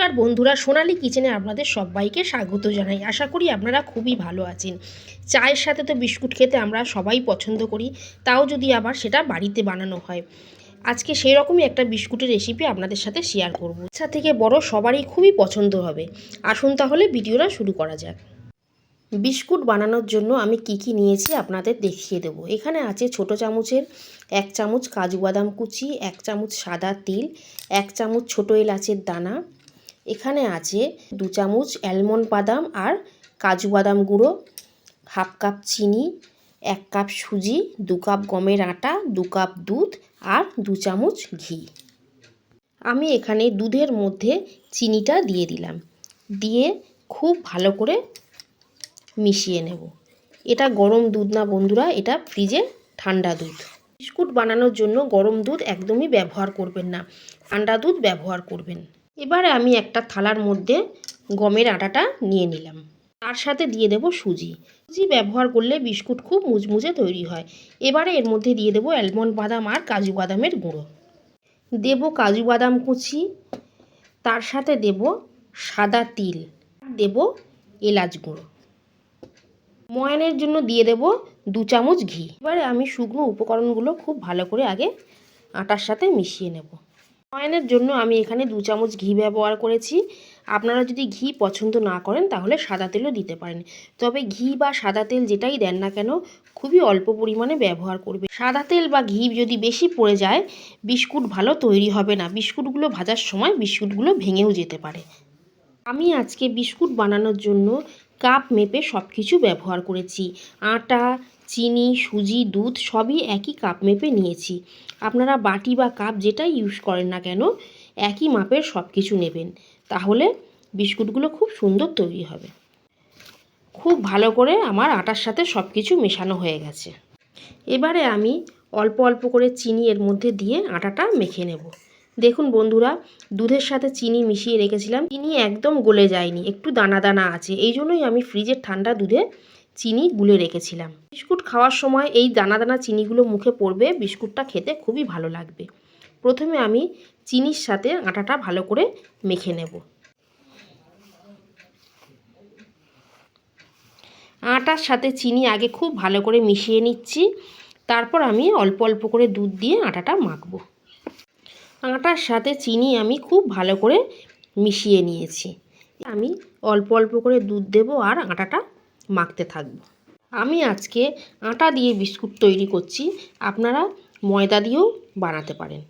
নমস্কার বন্ধুরা, সোনালী কিচেনে আপনাদের সবাইকে স্বাগত জানাই। আশা করি আপনারা খুবই ভালো আছেন। চায়ের সাথে তো বিস্কুট খেতে আমরা সবাই পছন্দ করি, তাও যদি আবার সেটা বাড়িতে বানানো হয়। আজকে সেই রকমই একটা বিস্কুটের রেসিপি আপনাদের সাথে শেয়ার করব। বাচ্চা থেকে বড় সবারই খুবই পছন্দ হবে। আসুন তাহলে ভিডিওটা শুরু করা যাক। বিস্কুট বানানোর জন্য আমি কি নিয়েছি আপনাদের দেখিয়ে দেব। এখানে আছে ছোট চামচের 1 চামচ কাজু বাদাম কুচি, 1 চামচ সাদা তিল, 1 চামচ ছোটো এলাচের দানা। এখানে আছে 2 চামচ অ্যালমন্ড বাদাম আর কাজু বাদাম গুঁড়ো, 1/2 কাপ চিনি, 1 কাপ সুজি, 2 কাপ গমের আটা, 2 কাপ দুধ আর 2 চামচ ঘি। আমি এখানে দুধের মধ্যে চিনিটা দিয়ে দিলাম, দিয়ে খুব ভালো করে মিশিয়ে নেব। এটা গরম দুধ না বন্ধুরা, এটা ফ্রিজে ঠান্ডা দুধ। বিস্কুট বানানোর জন্য গরম দুধ একদমই ব্যবহার করবেন না, ঠান্ডা দুধ ব্যবহার করবেন। এবারে আমি একটা থালার মধ্যে গমের আটাটা নিয়ে নিলাম, তার সাথে দিয়ে দেব সুজি। সুজি ব্যবহার করলে বিস্কুট খুব মুচমুচে তৈরি হয়। এবারে এর মধ্যে দিয়ে দেব অ্যালমন্ড বাদাম আর কাজু বাদামের গুঁড়ো, দেব কাজু বাদাম কুচি, তার সাথে দেব সাদা তিল, দেব এলাচ গুঁড়ো। ময়ানের জন্য দিয়ে দেব 2 চামচ ঘি। এবারে আমি শুকনো উপকরণগুলো খুব ভালো করে আগে আটার সাথে মিশিয়ে নেব। ময়ানের জন্য আমি এখানে 2 চামচ ঘি ব্যবহার করেছি। আপনারা যদি ঘি পছন্দ না করেন তাহলে সাদা তেলও দিতে পারেন, তবে ঘি বা সাদা তেল যেটাই দেন না কেন খুবই অল্প পরিমাণে ব্যবহার করবে। সাদা তেল বা ঘি যদি বেশি পড়ে যায় বিস্কুট ভালো তৈরি হবে না, বিস্কুটগুলো ভাজার সময় বিস্কুটগুলো ভেঙেও যেতে পারে। আমি আজকে বিস্কুট বানানোর জন্য কাপ মেপে সব কিছু ব্যবহার করেছি। আটা, চিনি, সুজি, দুধ সবই একই কাপ মেপে নিয়েছি। আপনারা বাটি বা কাপ যেটাই ইউজ করেন না কেন একই মাপের সব কিছু নেবেন, তাহলে বিস্কুটগুলো খুব সুন্দর তৈরি হবে। খুব ভালো করে আমার আটার সাথে সব কিছু মেশানো হয়ে গেছে। এবারে আমি অল্প অল্প করে চিনি এর মধ্যে দিয়ে আটাটা মেখে নেব। দেখুন বন্ধুরা, দুধের সাথে চিনি মিশিয়ে রেখেছিলাম, চিনি একদম গলে যায়নি, একটু দানা দানা আছে, এই জন্যই আমি ফ্রিজের ঠান্ডা দুধে চিনি গুলে রেখেছিলাম। বিস্কুট খাওয়ার সময় এই দানা দানা চিনিগুলো মুখে পড়বে, বিস্কুটটা খেতে খুবই ভালো লাগবে। প্রথমে আমি চিনির সাথে আটাটা ভালো করে মেখে নেব। আটার সাথে চিনি আগে খুব ভালো করে মিশিয়ে নিচ্ছি, তারপর আমি অল্প অল্প করে দুধ দিয়ে আটাটা মাখবো। আটার সাথে চিনি আমি খুব ভালো করে মিশিয়ে নিয়েছি। আমি অল্প অল্প করে দুধ দেব আর আটাটা মাখতে থাকব। আমি আজকে আটা দিয়ে বিস্কুট তৈরি করছি, আপনারা ময়দা দিয়েও বানাতে পারেন।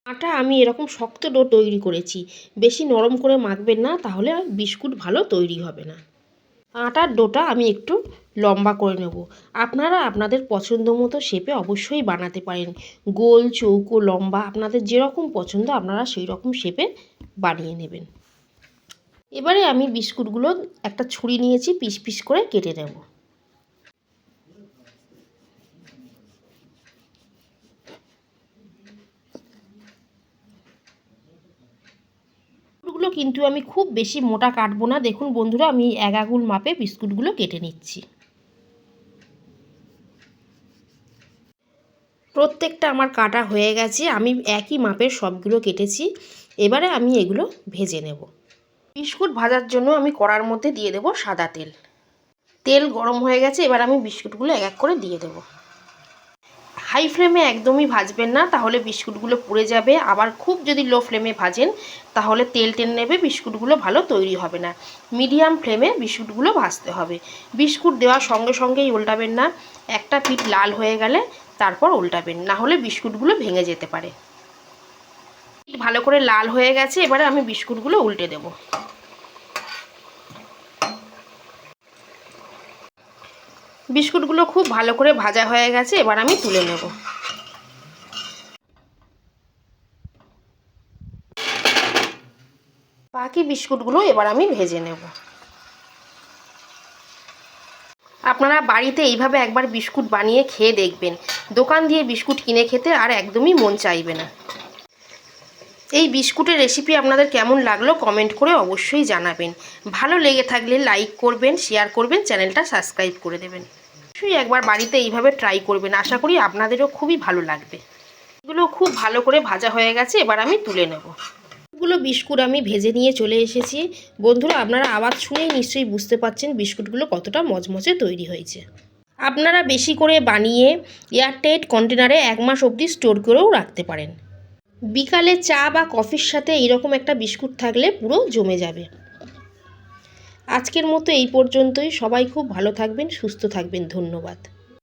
আটা আমি এরকম শক্ত ডো তৈরি করেছি, বেশি নরম করে মাখবেন না, তাহলে বিস্কুট ভালো তৈরি হবে না। আটার ডোটা আমি একটু লম্বা করে নেব। আপনারা আপনাদের পছন্দ মতো শেপে অবশ্যই বানাতে পারেন, গোল, চৌকো, লম্বা, আপনাদের যেরকম পছন্দ আপনারা সেই রকম শেপে বানিয়ে নেবেন। এবারে আমি বিস্কুটগুলো একটা ছুরি নিয়েছি, পিস পিস করে কেটে নেব। বিস্কুটগুলো কিন্তু আমি খুব বেশি মোটা কাটবো না। দেখুন বন্ধুরা, আমি 1 আঙুল মাপে বিস্কুটগুলো কেটে নিচ্ছি। প্রত্যেকটা আমার কাটা হয়ে গেছে, আমি একই মাপের সবগুলো কেটেছি। এবারে আমি এগুলো ভেজে নেব। বিস্কুট ভাজার জন্য আমি কড়ার মধ্যে দিয়ে দেব সাদা তেল। তেল গরম হয়ে গেছে, এবার আমি বিস্কুটগুলো এক এক করে দিয়ে দেব। হাই ফ্লেমে একদমই ভাজবেন না, তাহলে বিস্কুটগুলো পুড়ে যাবে। আবার খুব যদি লো ফ্লেমে ভাজেন তাহলে তেল টেনে নেবে, বিস্কুটগুলো ভালো তৈরি হবে না। মিডিয়াম ফ্লেমে বিস্কুটগুলো ভাজতে হবে। বিস্কুট দেওয়ার সঙ্গে সঙ্গেই উল্টাবেন না, একটা পিঠ লাল হয়ে গেলে তারপর উল্টাবেন, না হলে বিস্কুটগুলো ভেঙে যেতে পারে। ভালো করে লাল হয়ে গেছে, এবারে আমি বিস্কুটগুলো উল্টে দেব। বিস্কুটগুলো খুব ভালো করে ভাজা হয়ে গেছে, এবার আমি তুলে নেব। বাকি বিস্কুটগুলো এবার আমি ভেজে নেব। আপনারা বাড়িতে এইভাবে একবার বিস্কুট বানিয়ে খেয়ে দেখবেন, দোকান দিয়ে বিস্কুট কিনে খেতে আর একদমই মন চাইবে না। এই বিস্কুটের রেসিপি আপনাদের কেমন লাগলো কমেন্ট করে অবশ্যই জানাবেন। ভালো লেগে থাকলে লাইক করবেন, শেয়ার করবেন, চ্যানেলটা সাবস্ক্রাইব করে দেবেন। অবশ্যই একবার বাড়িতে এইভাবে ট্রাই করবেন, আশা করি আপনাদেরও খুবই ভালো লাগবে। এগুলো খুব ভালো করে ভাজা হয়ে গেছে, এবার আমি তুলে নেব। গুলো বিস্কুট আমি ভেজে নিয়ে চলে এসেছি। বন্ধুরা, আপনারা আওয়াজ শুনেই নিশ্চয়ই বুঝতে পারছেন বিস্কুটগুলো কতটা মচমচে তৈরি হয়েছে। আপনারা বেশি করে বানিয়ে এয়ারটাইট কন্টেনারে 1 মাস অবধি স্টোর করেও রাখতে পারেন। বিকালে চা বা কফির সাথে এইরকম একটা বিস্কুট থাকলে পুরো জমে যাবে। আজকের মতো এই পর্যন্তই। সবাই খুব ভালো থাকবেন, সুস্থ থাকবেন। ধন্যবাদ।